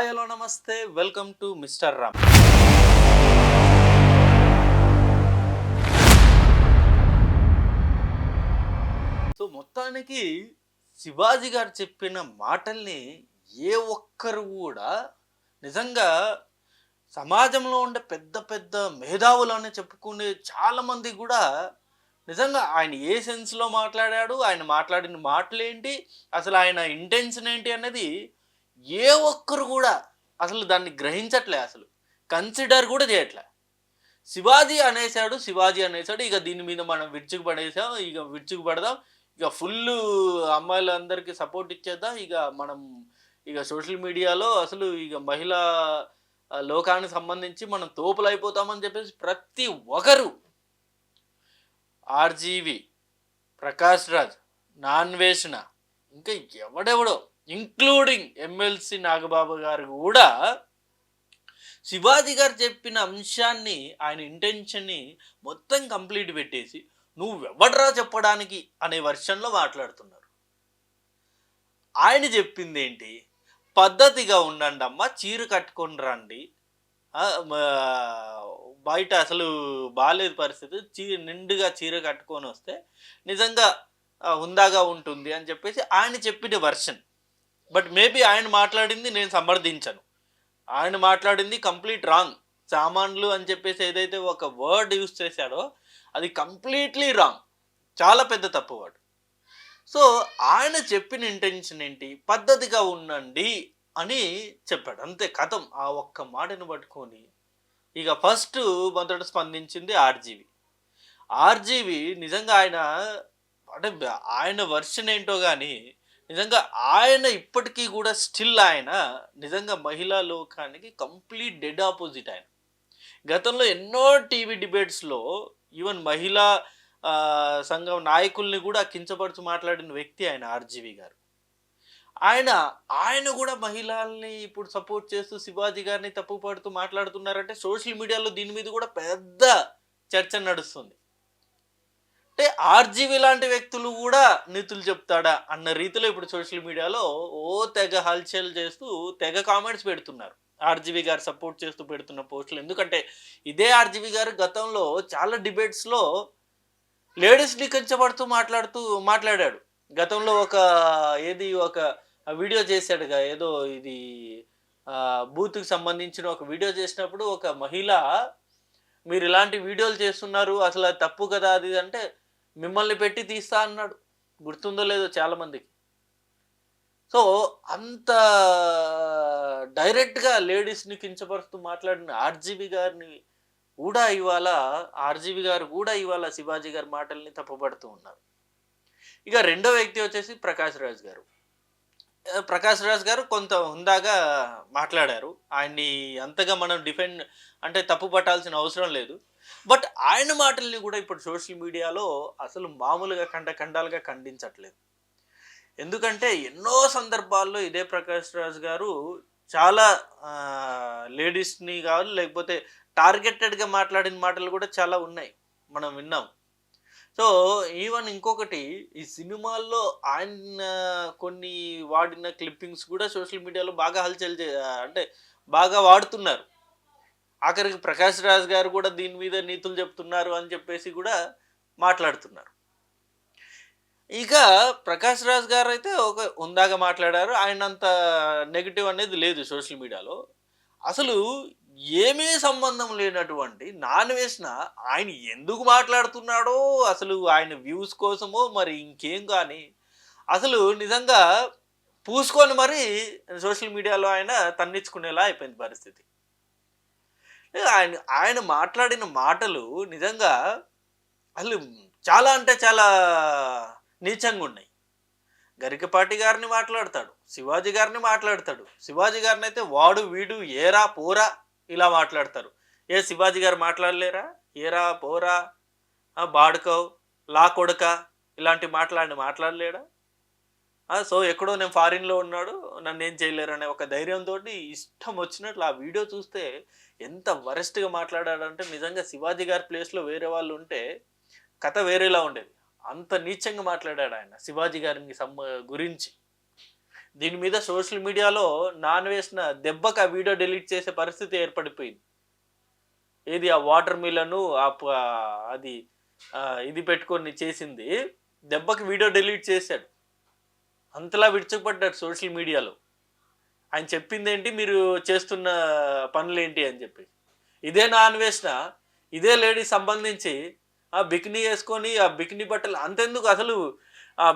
Hi hello నమస్తే welcome to mister Ram. So మొత్తానికి శివాజీ గారు చెప్పిన మాటల్ని ఏ ఒక్కరు కూడా నిజంగా సమాజంలో ఉండే పెద్ద పెద్ద మేధావులు అని చెప్పుకునే చాలామంది కూడా నిజంగా ఆయన ఏ సెన్స్లో మాట్లాడాడు, ఆయన మాట్లాడిన మాటలేంటి, అసలు ఆయన ఇంటెన్షన్ ఏంటి అనేది ఏ ఒక్కరు కూడా అసలు దాన్ని గ్రహించట్లే, అసలు కన్సిడర్ కూడా చేయట్లే. శివాజీ అనేసాడు, ఇక దీని మీద మనం విరుచుకు పడేసాం, ఇక విరుచుకు పడదాం, ఇక ఫుల్ అమ్మాయిలందరికీ సపోర్ట్ ఇచ్చేద్దాం, ఇక మనం ఇక సోషల్ మీడియాలో అసలు ఇక మహిళా లోకానికి సంబంధించి మనం తోపులు అయిపోతామని చెప్పేసి ప్రతి ఒక్కరు ఆర్జీవి, ప్రకాష్ రాజ్, నాన్వేషణ, ఇంకా ఎవడెవడో ఇంక్లూడింగ్ ఎమ్మెల్సీ నాగబాబు గారు కూడా శివాజీ గారు చెప్పిన అంశాన్ని, ఆయన ఇంటెన్షన్ని మొత్తం కంప్లీట్ పెట్టేసి నువ్వెవడరా చెప్పడానికి అనే వర్షన్లో మాట్లాడుతున్నారు. ఆయన చెప్పింది ఏంటి, పద్ధతిగా ఉండండి అమ్మ, చీర కట్టుకొని రండి, బయట అసలు బాగాలేదు పరిస్థితి, నిండుగా చీర కట్టుకొని వస్తే నిజంగా హుందాగా ఉంటుంది అని చెప్పేసి ఆయన చెప్పిన వర్షన్. బట్ మేబీ ఆయన మాట్లాడింది నేను సమర్థించను, ఆయన మాట్లాడింది కంప్లీట్ రాంగ్. సామాన్లు అని చెప్పేసి ఏదైతే ఒక వర్డ్ యూజ్ చేశాడో అది కంప్లీట్లీ రాంగ్, చాలా పెద్ద తప్పు వర్డ్. సో ఆయన చెప్పిన ఇంటెన్షన్ ఏంటి, పద్ధతిగా ఉండండి అని చెప్పాడు, అంతే కథం. ఆ ఒక్క మాటను పట్టుకొని ఇక ఫస్ట్ మొదట స్పందించింది ఆర్జీవి. నిజంగా ఆయన అంటే ఆయన వర్షన్ ఏంటో కానీ నిజంగా ఆయన ఇప్పటికీ కూడా స్టిల్ ఆయన నిజంగా మహిళా లోకానికి కంప్లీట్ డెడ్ ఆపోజిట్. ఆయన గతంలో ఎన్నో టీవీ డిబేట్స్లో ఈవెన్ మహిళా సంఘం నాయకుల్ని కూడా కించపరుచు మాట్లాడిన వ్యక్తి ఆయన ఆర్జీవి గారు. ఆయన కూడా మహిళల్ని ఇప్పుడు సపోర్ట్ చేస్తూ శివాజీ గారిని తప్పు పడుతూ మాట్లాడుతున్నారంటే సోషల్ మీడియాలో దీని మీద కూడా పెద్ద చర్చ నడుస్తుంది. అంటే ఆర్జీవి లాంటి వ్యక్తులు కూడా నీతులు చెప్తాడా అన్న రీతిలో ఇప్పుడు సోషల్ మీడియాలో తెగ హల్చల్ చేస్తూ తెగ కామెంట్స్ పెడుతున్నారు, ఆర్జీవి గారు సపోర్ట్ చేస్తూ పెడుతున్న పోస్టులు. ఎందుకంటే ఇదే ఆర్జీవి గారు గతంలో చాలా డిబేట్స్లో లేడీస్ని కించబడుతూ మాట్లాడాడు. గతంలో ఒక వీడియో చేశాడుగా, ఏదో ఇది బూత్కి సంబంధించిన ఒక వీడియో చేసినప్పుడు ఒక మహిళ, మీరు ఇలాంటి వీడియోలు చేస్తున్నారు, అసలు అది తప్పు కదా అది అంటే మిమ్మల్ని పెట్టి తీస్తా అన్నాడు, గుర్తుందో లేదో చాలామందికి. సో అంత డైరెక్ట్గా లేడీస్ని కించపరుస్తూ మాట్లాడిన ఆర్జీవి గారు కూడా ఇవాళ శివాజీ గారి మాటల్ని తప్పుపడుతూ ఉన్నారు. ఇక రెండో వ్యక్తి వచ్చేసి ప్రకాష్ రాజ్ గారు కొంత హుందాగా మాట్లాడారు. ఆయన్ని అంతగా మనం డిఫెండ్ అంటే తప్పు పట్టాల్సిన అవసరం లేదు. బట్ ఆయన మాటల్ని కూడా ఇప్పుడు సోషల్ మీడియాలో అసలు మామూలుగా ఖండాలుగా ఖండించట్లేదు. ఎందుకంటే ఎన్నో సందర్భాల్లో ఇదే ప్రకాష్ రాజ్ గారు చాలా లేడీస్ని కావాలి, లేకపోతే టార్గెటెడ్గా మాట్లాడిన మాటలు కూడా చాలా ఉన్నాయి, మనం విన్నాం. సో ఈవెన్ ఇంకొకటి, ఈ సినిమాల్లో ఆయన కొన్ని వాడిన క్లిప్పింగ్స్ కూడా సోషల్ మీడియాలో బాగా హల్చల్ అంటే బాగా వాడుతున్నారు. ఆఖరికి ప్రకాష్ రాజ్ గారు కూడా దీని మీద నీతులు చెప్తున్నారు అని చెప్పేసి కూడా మాట్లాడుతున్నారు. ఇక ప్రకాష్ రాజ్ గారు అయితే ఒక హుందాగా మాట్లాడారు, ఆయన అంత నెగిటివ్ అనేది లేదు సోషల్ మీడియాలో. అసలు ఏమీ సంబంధం లేనటువంటి నాన్వేషణ ఆయన ఎందుకు మాట్లాడుతున్నాడో, అసలు ఆయన వ్యూస్ కోసమో మరి ఇంకేం కానీ అసలు నిజంగా పూసుకొని మరి సోషల్ మీడియాలో ఆయన తన్నించుకునేలా అయిపోయింది పరిస్థితి. ఆయన మాట్లాడిన మాటలు నిజంగా అసలు చాలా అంటే చాలా నీచంగా ఉన్నాయి. గరికపాటి గారిని మాట్లాడతాడు, శివాజీ గారిని అయితే వాడు వీడు ఏరా పోరా ఇలా మాట్లాడతారు. శివాజీ గారు మాట్లాడలేరా, ఏరా పోరా బాడుకో లా కొడక ఇలాంటి మాట్లాడలేడా? సో ఎక్కడో నేను ఫారిన్లో ఉన్నాడు, నన్ను ఏం చేయలేరు అనే ఒక ధైర్యంతో ఇష్టం వచ్చినట్లు ఆ వీడియో చూస్తే ఎంత వరెస్ట్గా మాట్లాడాడంటే నిజంగా శివాజీ గారి ప్లేస్లో వేరే వాళ్ళు ఉంటే కథ వేరేలా ఉండేది. అంత నీచంగా మాట్లాడాడు ఆయన శివాజీ గారిని గురించి. దీని మీద సోషల్ మీడియాలో నాన్ వేసిన దెబ్బకి ఆ వీడియో డిలీట్ చేసే పరిస్థితి ఏర్పడిపోయింది. ఏది ఆ వాటర్ మిలను అది ఇది పెట్టుకొని చేసింది దెబ్బకి వీడియో డిలీట్ చేశాడు. అంతలా విరుచుకుపడ్డాడు సోషల్ మీడియాలో. ఆయన చెప్పిందేంటి, మీరు చేస్తున్న పనులేంటి అని చెప్పి. ఇదే నా అన్వేషణ, ఇదే లేడీ సంబంధించి ఆ బికినీ వేసుకొని ఆ బికినీ బట్టలు అంతెందుకు అసలు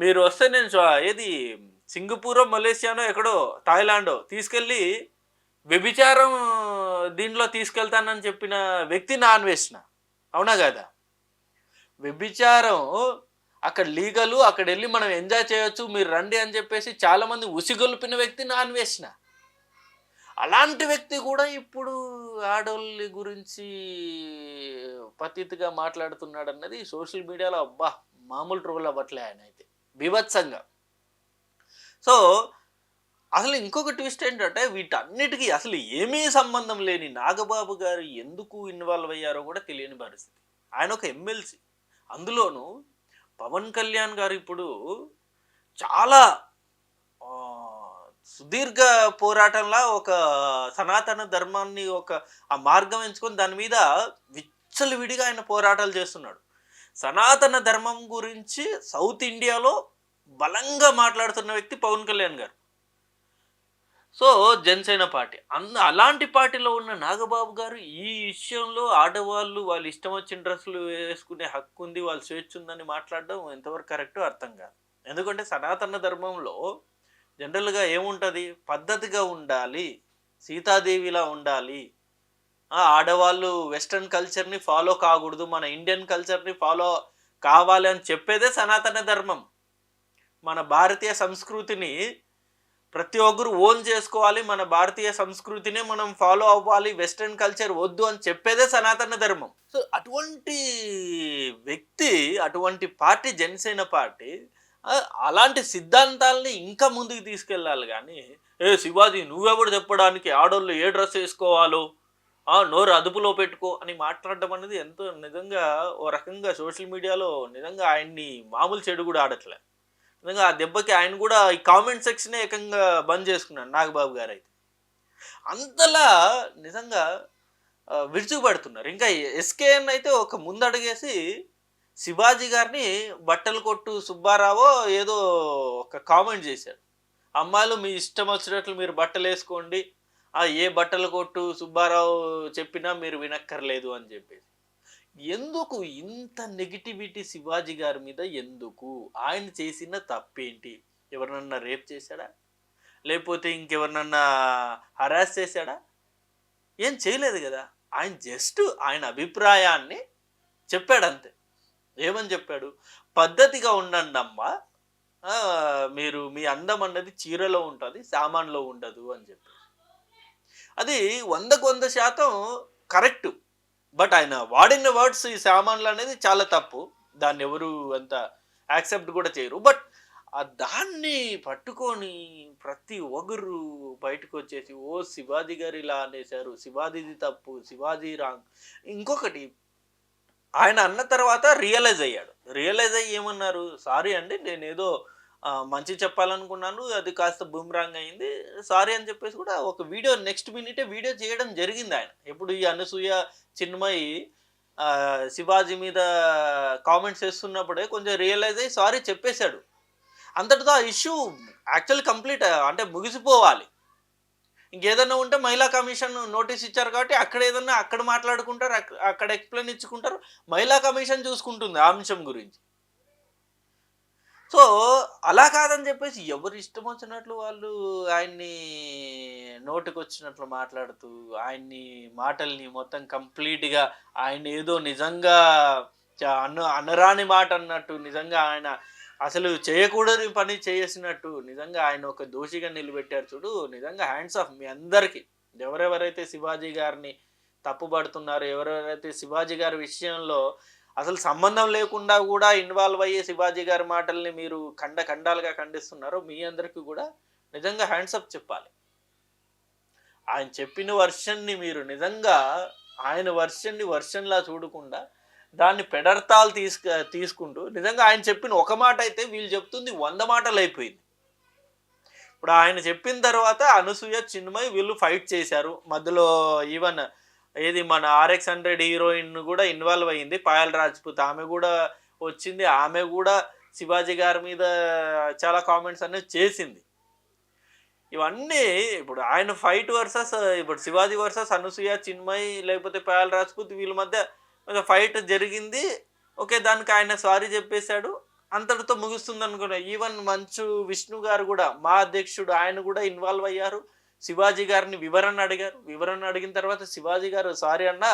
మీరు వస్తే నేను ఏది సింగపూరో మలేషియానో ఎక్కడో థాయిలాండో తీసుకెళ్ళి వ్యభిచారం దీనిలో తీసుకెళ్తానని చెప్పిన వ్యక్తి నా అన్వేషణ. అవునా కదా? వ్యభిచారం అక్కడ లీగలు, అక్కడ వెళ్ళి మనం ఎంజాయ్ చేయొచ్చు, మీరు రండి అని చెప్పేసి చాలామంది ఉసిగొల్పిన వ్యక్తి నా అన్వేషణ. అలాంటి వ్యక్తి కూడా ఇప్పుడు ఆడోళ్ళ గురించి పతితిగా మాట్లాడుతున్నాడు అన్నది సోషల్ మీడియాలో అబ్బా మామూలు ట్రోల్ అవ్వట్లే ఆయన అయితే బీభత్సంగా. సో అసలు ఇంకొక ట్విస్ట్ ఏంటంటే వీటన్నిటికీ అసలు ఏమీ సంబంధం లేని నాగబాబు గారు ఎందుకు ఇన్వాల్వ్ అయ్యారో కూడా తెలియని పరిస్థితి. ఆయన ఒక ఎమ్మెల్సీ, అందులోనూ పవన్ కళ్యాణ్ గారు ఇప్పుడు చాలా సుదీర్ఘ పోరాటంలా ఒక సనాతన ధర్మాన్ని ఒక ఆ మార్గం ఎంచుకొని దాని మీద విచ్చలవిడిగా ఆయన పోరాటాలు చేస్తున్నాడు. సనాతన ధర్మం గురించి సౌత్ ఇండియాలో బలంగా మాట్లాడుతున్న వ్యక్తి పవన్ కళ్యాణ్ గారు. సో జనసేన పార్టీ అలాంటి పార్టీలో ఉన్న నాగబాబు గారు ఈ విషయంలో ఆడవాళ్ళు వాళ్ళు ఇష్టం వచ్చిన డ్రెస్సులు వేసుకునే హక్కు ఉంది, వాళ్ళు స్వేచ్ఛ ఉందని మాట్లాడడం ఎంతవరకు కరెక్టో అర్థం కాదు. ఎందుకంటే సనాతన ధర్మంలో జనరల్గా ఏముంటుంది, పద్ధతిగా ఉండాలి, సీతాదేవిలా ఉండాలి, ఆడవాళ్ళు వెస్ట్రన్ కల్చర్ని ఫాలో కాకూడదు, మన ఇండియన్ కల్చర్ని ఫాలో కావాలి అని చెప్పేదే సనాతన ధర్మం. మన భారతీయ సంస్కృతిని ప్రతి ఒక్కరు ఓన్ చేసుకోవాలి, మన భారతీయ సంస్కృతినే మనం ఫాలో అవ్వాలి, వెస్ట్రన్ కల్చర్ వద్దు అని చెప్పేదే సనాతన ధర్మం. సో అటువంటి వ్యక్తి, అటువంటి పార్టీ జనసేన పార్టీ అలాంటి సిద్ధాంతాలని ఇంకా ముందుకు తీసుకెళ్ళాలి. కానీ శివాజీ నువ్వెవడు చెప్పడానికి ఆడోళ్ళు ఏ డ్రెస్ వేసుకోవాలో నోరు అదుపులో పెట్టుకో అని మాట్లాడడం అనేది ఎంతో నిజంగా ఓ రకంగా సోషల్ మీడియాలో నిజంగా ఆయన్ని మామూలు చెడు కూడా ఆడట్లే. నిజంగా ఆ దెబ్బకి ఆయన కూడా ఈ కామెంట్ సెక్షనే ఏకంగా బంద్ చేసుకున్నాడు నాగబాబు గారు. అయితే అంతలా నిజంగా విరుచుకుపడుతున్నారు. ఇంకా ఎస్కేఎన్ అయితే ఒక ముందడుగేసి శివాజీ గారిని బట్టలు కొట్టు సుబ్బారావో ఏదో ఒక కామెంట్ చేశాడు. అమ్మాయిలు మీ ఇష్టం వచ్చినట్లు మీరు బట్టలు వేసుకోండి, ఏ బట్టలు కొట్టు సుబ్బారావు చెప్పినా మీరు వినక్కర్లేదు అని చెప్పేసి. ఎందుకు ఇంత నెగిటివిటీ శివాజీ గారి మీద? ఎందుకు? ఆయన చేసిన తప్పేంటి? ఎవరినన్నా రేప్ చేశాడా, లేకపోతే ఇంకెవరినన్నా హరాస్ చేశాడా? ఏం చేయలేదు కదా. ఆయన జస్ట్ ఆయన అభిప్రాయాన్ని చెప్పాడంతే. ఏమని చెప్పాడు? పద్ధతిగా ఉండండి అమ్మా, మీరు మీ అందం అన్నది చీరలో ఉంటుంది, సామాన్లో ఉండదు అని చెప్పి. అది 100% కరెక్ట్. బట్ ఆయన వాడిన వర్డ్స్ ఈ సామాన్లు అనేది చాలా తప్పు, దాన్ని ఎవరు అంత యాక్సెప్ట్ కూడా చేయరు. బట్ దాన్ని పట్టుకొని ప్రతి ఒక్కరు బయటకు వచ్చేసి శివాజీ గారు ఇలా అనేశారు, శివాజీది తప్పు, శివాజీ రాంగ్. ఇంకొకటి ఆయన అన్న తర్వాత రియలైజ్ అయ్యి ఏమన్నారు, సారీ అండి నేనేదో మంచి చెప్పాలనుకున్నాను, అది కాస్త బూమ్రాంగ్ అయింది, సారీ అని చెప్పేసి కూడా ఒక వీడియో నెక్స్ట్ మినిటే వీడియో చేయడం జరిగింది ఆయన. ఎప్పుడు ఈ అనసూయ చిన్మయి శివాజీ మీద కామెంట్స్ చేస్తున్నప్పుడే కొంచెం రియలైజ్ అయ్యి సారీ చెప్పేశాడు. అంతటితో ఆ ఇష్యూ యాక్చువల్లీ కంప్లీట్ అంటే ముగిసిపోవాలి. ఇంకేదన్నా ఉంటే మహిళా కమిషన్ నోటీస్ ఇచ్చారు కాబట్టి అక్కడ ఏదన్నా అక్కడ మాట్లాడుకుంటారు, అక్కడ ఎక్స్ప్లెయిన్ ఇచ్చుకుంటారు, మహిళా కమిషన్ చూసుకుంటుంది ఆ అంశం గురించి. సో అలా కాదని చెప్పేసి ఎవరు ఇష్టం వచ్చినట్లు వాళ్ళు ఆయన్ని నోటికి వచ్చినట్లు మాట్లాడుతూ ఆయన్ని మాటల్ని మొత్తం కంప్లీట్గా ఆయన ఏదో నిజంగా అనరాని మాట అన్నట్టు, నిజంగా ఆయన అసలు చేయకూడని పని చేసినట్టు నిజంగా ఆయన ఒక దోషిగా నిలబెట్టారు చూడు. నిజంగా హ్యాండ్స్ ఆఫ్ మీ అందరికీ. ఎవరెవరైతే శివాజీ గారిని తప్పుపడుతున్నారో, ఎవరెవరైతే శివాజీ గారి విషయంలో అసలు సంబంధం లేకుండా కూడా ఇన్వాల్వ్ అయ్యే శివాజీ గారి మాటల్ని మీరు ఖండాలుగా ఖండిస్తున్నారో మీ అందరికీ కూడా నిజంగా హ్యాండ్స్ అప్ చెప్పాలి. ఆయన చెప్పిన వర్షన్ని మీరు నిజంగా ఆయన వర్షన్లా చూడకుండా దాన్ని పెడర్థాలు తీసుకుంటూ నిజంగా ఆయన చెప్పిన ఒక మాట అయితే వీళ్ళు చెప్తుంది 100 మాటలు అయిపోయింది. ఇప్పుడు ఆయన చెప్పిన తర్వాత అనసూయ, చిన్మయ్ వీళ్ళు ఫైట్ చేశారు. మధ్యలో ఈవెన్ ఏది మన 'RX100' హీరోయిన్ గూడా ఇన్వాల్వ్ అయింది. పాయల్ రాజ్‌పుత్ ఆమె గూడా వచ్చింది. ఆమె గూడా శివాజీ గారి మీద చాలా కామెంట్స్ అనేది చేసింది. ఇవన్నీ ఇప్పుడు ఆయన ఫైట్ వర్సెస్ ఇప్పుడు 'శివాజీ' వర్సెస్ అనసూయ, చిన్మయ్ లేకపోతే పాయల్ రాజ్‌పుత్ వీళ్ళ మధ్య ఫైట్ జరిగింది. ఓకే. దానికి ఆయన సారీ జెప్పేసాడు. అంతటితో ముగుస్తుందనుకున్నా. ఈవెన్ మంచు విష్ణు గారు గూడా మా అధ్యక్షుడు ఆయన గూడా ఇన్వాల్వ్ అయ్యారు. శివాజీ గారిని వివరణ అడిగారు. వివరణ అడిగిన తర్వాత శివాజీ గారు సారీ అన్నా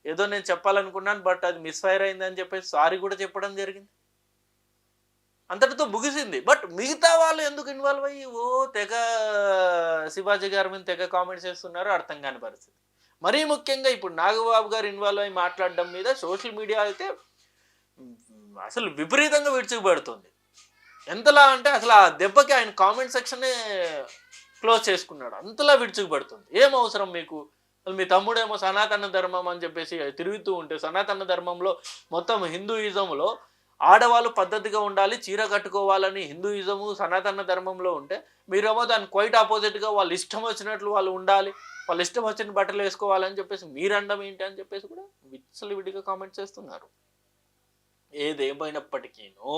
ఏదో నేను చెప్పాలనుకున్నాను. బట్ అది మిస్‌ఫైర్ అయిందని చెప్పేసి సారీ గూడా చెప్పడం జరిగింది. అంతటితో ముగిసింది. బట్ మిగతా వాళ్ళు ఎందుకు ఇన్వాల్వ్ అయ్యి తెగ శివాజీ గారి మీద తెగ కామెంట్స్ చేస్తున్నారో అర్థం కాని పరిస్థితి. మరీ ముఖ్యంగా ఇప్పుడు నాగబాబు గారు ఇన్వాల్వ్ అయ్యి మాట్లాడడం మీద సోషల్ మీడియా అయితే అసలు విపరీతంగా విరుచుకుపడుతుంది. ఎంతలా అంటే అసలు ఆ దెబ్బకి ఆయన కామెంట్ సెక్షనే క్లోజ్ చేసుకున్నాడు. అంతలా విరుచుకుపడుతుంది. ఏం అవసరం మీకు? అసలు మీ తమ్ముడేమో సనాతన ధర్మం అని చెప్పేసి తిరుగుతూ ఉంటే, సనాతన ధర్మంలో మొత్తం హిందూయిజంలో ఆడవాళ్ళు పద్ధతిగా ఉండాలి, చీర కట్టుకోవాలని హిందూయిజము సనాతన ధర్మంలో ఉంటే, మీరేమో దాన్ని క్వైట్ ఆపోజిట్గా వాళ్ళు ఇష్టం వచ్చినట్లు వాళ్ళు ఉండాలి, వాళ్ళు ఇష్టం వచ్చిన బట్టలు వేసుకోవాలని చెప్పేసి మీరండం ఏంటి అని చెప్పేసి కూడా విచ్చలవిడిగా కామెంట్ చేస్తున్నారు. ఏదేమైనప్పటికీనూ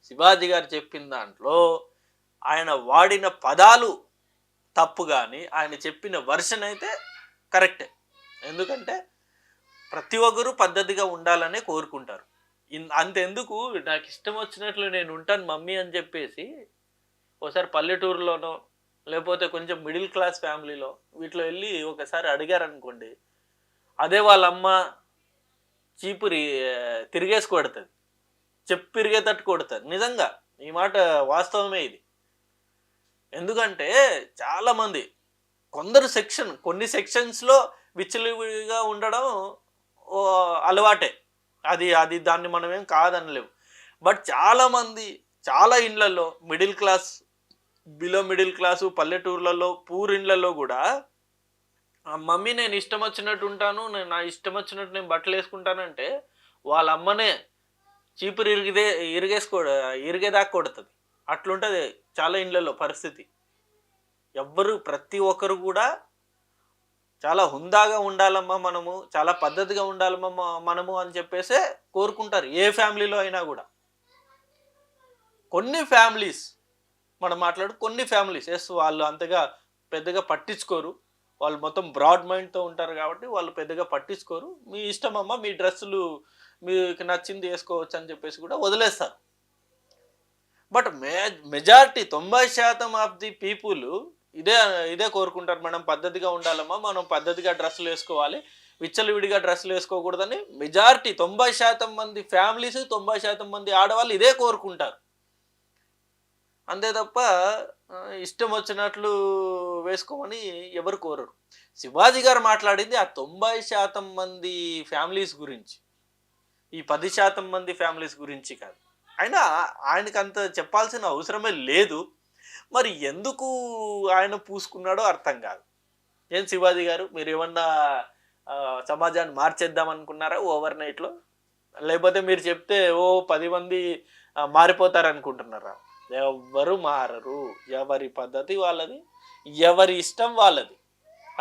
శివాజీ గారు చెప్పిన దాంట్లో ఆయన వాడిన పదాలు తప్పు కానీ ఆయన చెప్పిన వర్షన్ అయితే కరెక్టే. ఎందుకంటే ప్రతి ఒక్కరూ పద్ధతిగా ఉండాలనే కోరుకుంటారు. అంతెందుకు నాకు ఇష్టం వచ్చినట్లు నేను ఉంటాను మమ్మీ అని చెప్పేసి ఒకసారి పల్లెటూరులోనో లేకపోతే కొంచెం మిడిల్ క్లాస్ ఫ్యామిలీలో వీటిలో వెళ్ళి ఒకసారి అడిగారనుకోండి, అదే వాళ్ళ అమ్మ చీపురి తిరిగేసి కొడుతుంది, చెప్పిరిగేటట్టు కొడుతుంది. నిజంగా ఈ మాట వాస్తవమే ఇది. ఎందుకంటే చాలామంది కొన్ని సెక్షన్స్లో విచ్చలవిడిగా ఉండడం అలవాటే. అది దాన్ని మనమేం కాదనలేము. బట్ చాలామంది చాలా ఇండ్లలో middle class, below middle class, పల్లెటూర్లలో పూర్ ఇండ్లలో కూడా మమ్మీ నేను ఇష్టం వచ్చినట్టు ఉంటాను, నేను నా ఇష్టం వచ్చినట్టు నేను బట్టలు వేసుకుంటానంటే వాళ్ళ అమ్మనే చీపురు ఇరిగేదాకా కొడుతుంది. అట్లుంటుంది చాలా ఇండ్లలో పరిస్థితి. ప్రతి ఒక్కరు కూడా చాలా హుందాగా ఉండాలమ్మా మనము, చాలా పద్ధతిగా ఉండాలమ్మా మనము అని చెప్పేసే కోరుకుంటారు ఏ ఫ్యామిలీలో అయినా కూడా. కొన్ని ఫ్యామిలీస్ కొన్ని ఫ్యామిలీస్ వాళ్ళు అంతగా పెద్దగా పట్టించుకోరు. వాళ్ళు మొత్తం బ్రాడ్ మైండ్తో ఉంటారు కాబట్టి వాళ్ళు పెద్దగా పట్టించుకోరు. మీ ఇష్టమమ్మా, మీ డ్రెస్సులు మీకు నచ్చింది వేసుకోవచ్చు అని చెప్పేసి కూడా వదిలేస్తారు. But majority 90% of the people ఇదే కోరుకుంటారు. మనం పద్ధతిగా ఉండాలమ్మా, మనం పద్ధతిగా డ్రెస్సులు వేసుకోవాలి, విచ్చలవిడిగా డ్రెస్సులు వేసుకోకూడదని మెజారిటీ 90% మంది ఫ్యామిలీస్, 90% మంది ఆడవాళ్ళు ఇదే కోరుకుంటారు. అంతే తప్ప ఇష్టం వచ్చినట్లు వేసుకోమని ఎవరు కోరరు. శివాజీ గారు మాట్లాడింది ఆ 90% మంది ఫ్యామిలీస్ గురించి, ఈ 10% మంది ఫ్యామిలీస్ గురించి కాదు. అయినా ఆయనకు అంత చెప్పాల్సిన అవసరమే లేదు. మరి ఎందుకు ఆయన పూసుకున్నాడో అర్థం కాదు. ఏం శివాజీ గారు, మీరు ఏమన్నా సమాజాన్ని మార్చేద్దాం అనుకున్నారా ఓవర్ నైట్లో? లేకపోతే మీరు చెప్తే 10 మంది మారిపోతారనుకుంటున్నారా? ఎవ్వరు మారరు. ఎవరి పద్ధతి వాళ్ళది, ఎవరి ఇష్టం వాళ్ళది.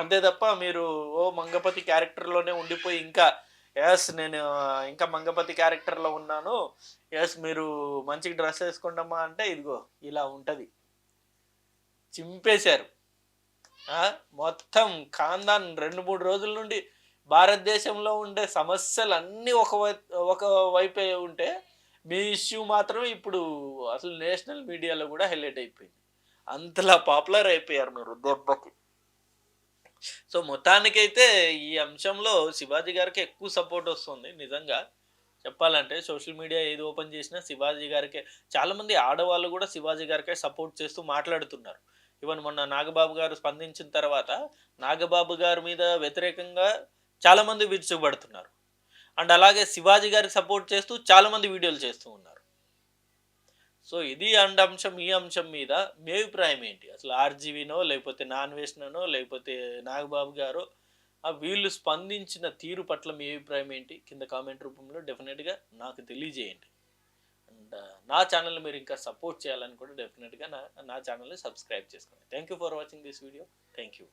అంతే తప్ప మీరు మంగపతి క్యారెక్టర్లోనే ఉండిపోయి ఇంకా నేను ఇంకా మంగపతి క్యారెక్టర్లో ఉన్నాను, మీరు మంచిగా డ్రెస్ వేసుకోండమ్మా అంటే ఇదిగో ఇలా ఉంటుంది. చింపేశారు మొత్తం ఖాందాన్. 2-3 రోజుల నుండి భారతదేశంలో ఉండే సమస్యలు అన్నీ ఒక వైపే ఉంటే మీ ఇష్యూ మాత్రం ఇప్పుడు అసలు నేషనల్ మీడియాలో కూడా హైలైట్ అయిపోయింది. అంతలా పాపులర్ అయిపోయారు మీరు దెబ్బకి. సో మొత్తానికైతే ఈ అంశంలో శివాజీ గారికి ఎక్కువ సపోర్ట్ వస్తుంది. నిజంగా చెప్పాలంటే సోషల్ మీడియా ఏది ఓపెన్ చేసినా శివాజీ గారికే, చాలామంది ఆడవాళ్ళు కూడా శివాజీ గారికే సపోర్ట్ చేస్తూ మాట్లాడుతున్నారు. ఈవెన్ మొన్న నాగబాబు గారు స్పందించిన తర్వాత నాగబాబు గారి మీద వ్యతిరేకంగా చాలామంది విరుచుకుపడుతున్నారు. అండ్ అలాగే శివాజీ గారికి సపోర్ట్ చేస్తూ చాలామంది వీడియోలు చేస్తూ ఉన్నారు. సో ఇది అంశం. ఈ అంశం మీద మీ అభిప్రాయం ఏంటి? అసలు ఆర్జీవీనో లేకపోతే నాన్ వేషనో లేకపోతే నాగబాబు గారు వీళ్ళు స్పందించిన తీరు పట్ల మీ అభిప్రాయం ఏంటి? కింద కామెంట్ రూపంలో డెఫినెట్గా నాకు తెలియజేయండి. అండ్ నా ఛానల్ని మీరు ఇంకా సపోర్ట్ చేయాలని కూడా డెఫినెట్గా నా ఛానల్ని సబ్స్క్రైబ్ చేసుకోండి. Thank you for watching this video. Thank you.